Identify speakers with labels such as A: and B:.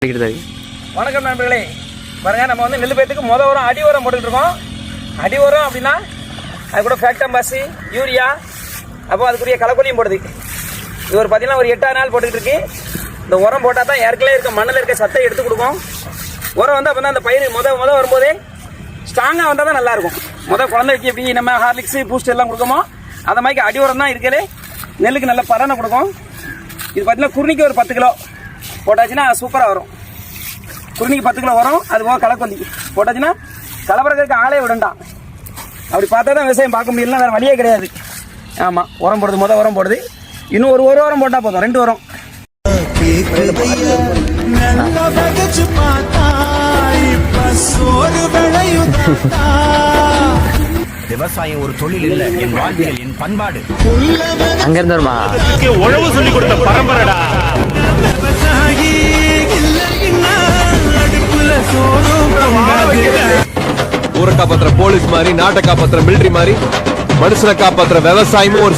A: வணக்கம் நண்பர்களே, பாருங்க நம்ம வந்து நெல் பயிருக்கு முத உரம் அடி உரம் போட்டுக்கிட்டு இருக்கோம். அடி உரம் அப்படின்னா அது கூட ஃபேக்டம்பாஸ், யூரியா, அப்போ அதுக்குரிய களைக்கொல்லியும் போடுது. இது ஒரு பார்த்தீங்கன்னா ஒரு 8 நாள் போட்டுக்கிட்டு இருக்கு. இந்த உரம் போட்டால் தான் ஏற்கனவே இருக்க மண்ணில் இருக்க சத்தை எடுத்து கொடுக்கும். உரம் வந்து அப்போ தான் அந்த பயிர் முத வரும்போதே ஸ்ட்ராங்காக வந்தால் தான் நல்லாயிருக்கும். குழந்தைக்கு எப்படி நம்ம ஹார்லிக்ஸ் பூஸ்ட் எல்லாம் கொடுக்கமோ அந்த மாதிரி அடி உரம் தான் இருக்கலே நெல்லுக்கு நல்ல பலனை கொடுக்கும். இது பார்த்தீங்கன்னா குருணிக்கு ஒரு 10 கிலோ போட்டாச்சுன்னா சூப்பராக வரும். குருணிக்கு 10 கிலோ வரும். அது போக களைக்கொல்லி போட்டாச்சுன்னா களைப்பறதுக்கு ஆளே விடண்டாம். அப்படி பார்த்தா தான் விவசாயம் பார்க்க முடியல, வேறு வழியே கிடையாது. ஆமாம், உரம் போடுது, உரம் போடுது. இன்னும் ஒரு உரம் போட்டால் போதும், 2 உரம்.
B: விவசாயம் ஒரு தொழில் இல்ல, என் வாழ்வியல், என் பண்பாடு.
C: அங்க இருந்து வருமா
D: உழவு சொல்லி கொடுத்த பரம்பரடா.
E: ஊரை காப்பாத்துற போலீஸ் மாதிரி, நாட்டை காப்பாத்துற மிலிட்டரி மாதிரி, மனுஷனை காப்பாத்துற விவசாயமும் ஒரு